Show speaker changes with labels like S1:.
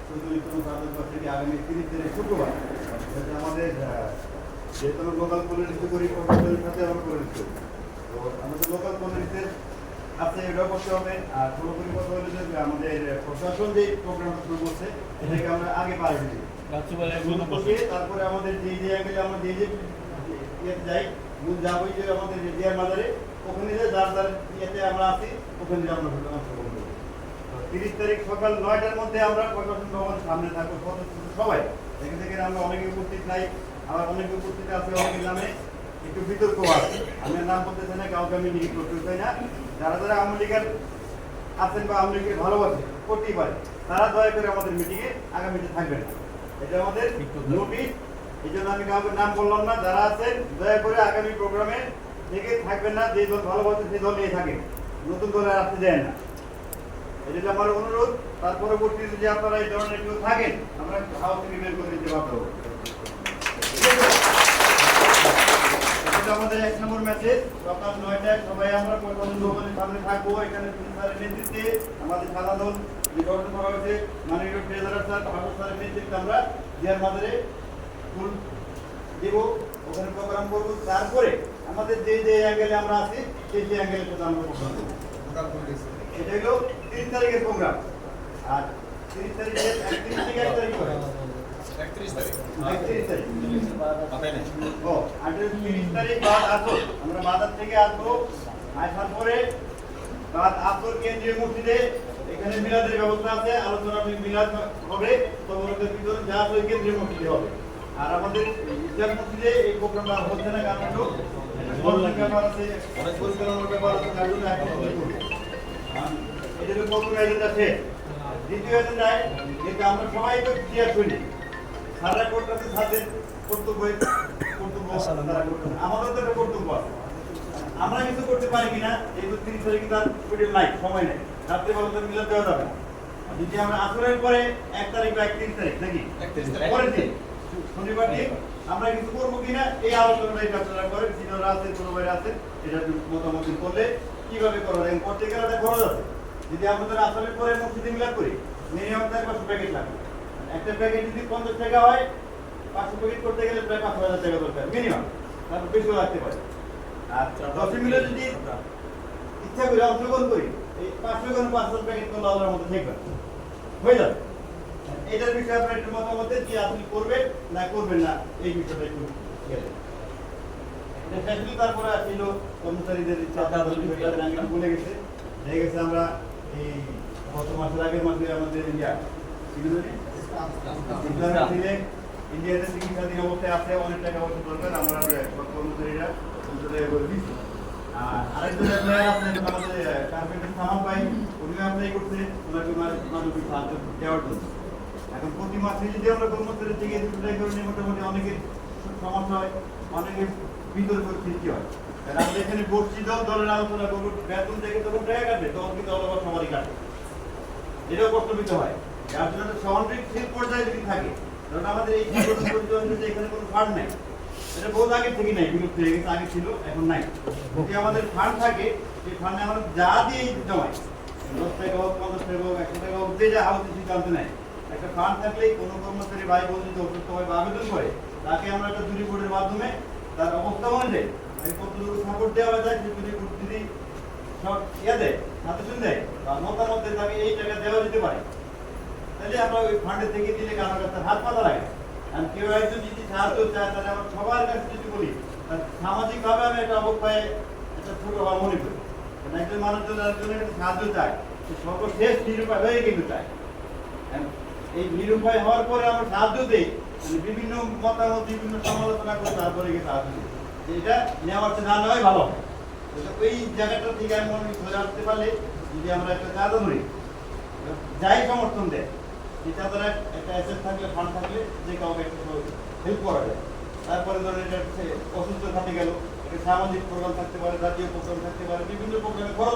S1: চৌধুরীতম স্বাধীনতা থেকে আগামী 30 তারিখ শুক্রবার আমাদের যেহেতু আমরা লোকাল পলিটিক্স করি প্রশাসনের সাথে আমরা করে দিচ্ছি। তো আমাদের লোকাল পলিটিক্সের আছে এটাও করতে হবে। আর সর্বোপরি কথা হলো যে আমাদের প্রশাসন যে প্রোগ্রামটা শুরু করছে এটাকে আমরা আগে পারে দিই। তারপরে আমাদের যে অ্যাঙ্গেলে আমরা যে যাই মূল যাবই যে আমাদের রেডিয়ার বাজারে ওখানে যে যার যার ইয়েতে আমরা আছি ওখানে যে আমরা অংশগ্রহণ করবো। 30 তারিখ সকাল 9টার মধ্যে আমরা প্রশাসন ভবনের সামনে থাকবো সবাই। এখান থেকে আমরা অনেকে উপস্থিত নাই, আবার অনেকে উপস্থিত আছে অনেকের নামে একটু বিতর্ক আছে। আমি নাম বলতে চাই না, কাউকে আমি নিয়ে করতে চাই না। যারা যারা আওয়ামী লীগের আছেন বা আওয়ামী লীগকে ভালোবাসে করতেই পারে, তারা দয়া করে আমাদের মিটিংয়ে আগামীতে থাকবেন না। এটা আমাদের নোটিশ। এই জন্য আমি কাউকে নাম বললাম না। যারা আছেন দয়া করে আগামী প্রোগ্রামে থেকে থাকবেন না। যে দল ভালোবাসে সেই দল নিয়ে থাকেন, নতুন দলে আসতে যায় না। এটা আমার অনুরোধ। তার পরবর্তীতে যে আপনারা এই ধরনের কেউ থাকেন আমরা হাউস থেকে বের করে দিতে পারবো। এটা আমাদের 1 নম্বর মেসেজ। সকাল 9টায় সবাই আমরা প্রশাসন ভবনের সামনে থাকবো। এখানে প্রিন্সিপালের নেতৃত্বে আমাদের সাদা দল যে গঠন করা হয়েছে মাননীয় ট্রেজারার স্যার ভারত স্যারের নেতৃত্বে আমরা জিয়ার মাজারে ফুল দেবো, ওখানে প্রোগ্রাম করবো। তারপরে আমাদের যে যে অ্যাঙ্গেলে আমরা আছি সেই অ্যাঙ্গেলের সাথে আমরা প্রোগ্রাম করবো। এটা হলো 30 তারিখের প্রোগ্রাম। আর 30 তারিখের 31 থেকে 1 তারিখ করে 31 তারিখ ও 30 তারিখ বাদ আসর আমরা বাজার থেকে আসবো। আসার পরে বাদ আসর কেন্দ্রীয় মসজিদে এখানে মিলাদের ব্যবস্থা আছে। আলোচনা মিলাদ হবে, তবরকের ভিতরে যা ওই কেন্দ্রীয় মসজিদে হবে। আর আমাদের ইসলাম মসজিদে এই প্রোগ্রামটা হচ্ছে না, কারণ হলো ব্যাপার আছে, পরিচালনার ব্যাপার আছে, তার জন্য এখন এটা হলো প্রথম এজেন্ডা শেষ। দ্বিতীয় এজেন্ডায় যেটা আমরা সবাই তো ক্লিয়ার করি, সারা করতেছে তাদের কর্তব্য আমাদের তো একটা কর্তব্য আছে। আমরা কিছু করতে পারি কিনা এই তো 30 তারিখে তার শিডিউল নাই, সময় নেই, রাত্রে বলতে মিলাদ দেওয়া যাবে না। যদি আমরা আসরের পরে 1 তারিখ বা 31 তারিখ নাকি পরের দিন শনিবার দিন আমরা কিছু করবো কিনা এই আলোচনাটাই আপনারা করেন। সিনিয়ররা আছে, কোনো বাইরে আছে, এটা মতামত করলে কিভাবে করা যায় করতে গেলে একটা খরচ আছে। যদি আমরা আসরের পরে মসজিদে মিলাদ করি মিনিমাম 4-500 প্যাকেট লাগবে। একটা প্যাকেট যদি 50 টাকা হয় 500 প্যাকেট করতে গেলে প্রায় 5,000 টাকা দরকার মিনিমাম, তারপর বেশিও লাগতে পারে। আর 10 মিলে যদি ইচ্ছা করে অংশগ্রহণ করি এই 500 করে 500 প্যাকেট করলে আল্লাহর মধ্যে দেখবে হয়ে যাবে। এটার বিষয়ে আপনার একটু মতামত দেন যে আপনি করবেন না করবেন না এই বিষয়টা একটু গেলে তারপরে আসছিল কর্মচারীদের বলে গেছে হয়ে গেছে। আমরা এই গত মাসের আগের মাসে আমাদের ইন্ডিয়াতে চিকিৎসাধীন অবস্থায় আছে, অনেক টাকা পয়সা দরকার। আমরা কর্মচারীরা করে দিচ্ছি। আর আরেকজন আমাদের কার্পেন্টার সামাল পাই, উনিও অ্যাপ্লাই করছে ওনাকে মানবিক সাহায্য দেওয়ার জন্য। এখন প্রতি মাসে যদি আমরা কর্মচারী থেকে মোটামুটি অনেকের সমস্যা হয়, অনেকের বিতর্ক সৃষ্টি হয়। আমরা এখানে বসছি দলের আলোচনা করবো, বেতন থেকে তখন টাকা কাটবে, তখন কিন্তু অল্প সবারই কাটবে। এটাও কষ্ট পেতে হয়। যার জন্য সহনশীল পর্যায়ে যদি থাকে, কারণ আমাদের এই এখানে কোনো ফান্ড নাই, এটা বহু আগে থেকে নাই, বিলুপ্ত হয়ে গেছে, আগে ছিল এখন নাই। যদি আমাদের ফান্ড থাকে সেই ফান্ডে আমরা যা দিয়ে জমাই 10 টাকা হোক 50 টাকা হোক 100 টাকা হোক যে যা হাউসে সিদ্ধান্ত নেয়, একটা ফান্ড থাকলেই কোনো কর্মচারী ভাই বোন যদি অসুস্থ হয় বা আবেদন করে তাকে আমরা একটা জুরি বোর্ডের মাধ্যমে তার অবস্থা অনুযায়ী কতটুকু সাপোর্ট দেওয়া যায় সেই জুরি বোর্ড যদি সব দেয় সাজেশন দেয় বা মতামত দেয় তাকে এই টাকা দেওয়া যেতে পারে, তাহলে আমরা ওই ফান্ডের থেকে দিলে কারোর কাছে হাত পাতা লাগে। আর কেউ একজন যদি সাহায্য চায় তাহলে আমরা সবার কাছে যদি বলি সামাজিকভাবে আমি একটা অবক্ষয়ে একটা ছোট হওয়া মনে করি। একজন মানুষজন একজনের সাহায্য চায় সর্বশেষ নিরুপায় হয়ে কিন্তু চায়। এই নিরুপায় হওয়ার পরে আমরা সাহায্য দিই, মানে বিভিন্ন মতামত বিভিন্ন সমালোচনা করে তারপরে গিয়ে সাহায্য দিই। এটা নেওয়ার চেয়ে না নেওয়াই ভালো। ওই জায়গাটা থেকে আমি মনে ধরে আসতে পারলে যদি আমরা একটা কাজও ধরি যাই সমর্থন দেয় সেটা দ্বারা একটা অ্যাসেট থাকলে ফান্ড থাকলে যে কাউকে একটা হেল্প করা যায়। তারপরে ধরেন এটা অসুস্থ থাকতে গেল, একটা সামাজিক প্রোগ্রাম থাকতে পারে, জাতীয় প্রোগ্রাম থাকতে পারে, বিভিন্ন প্রোগ্রামে খরচ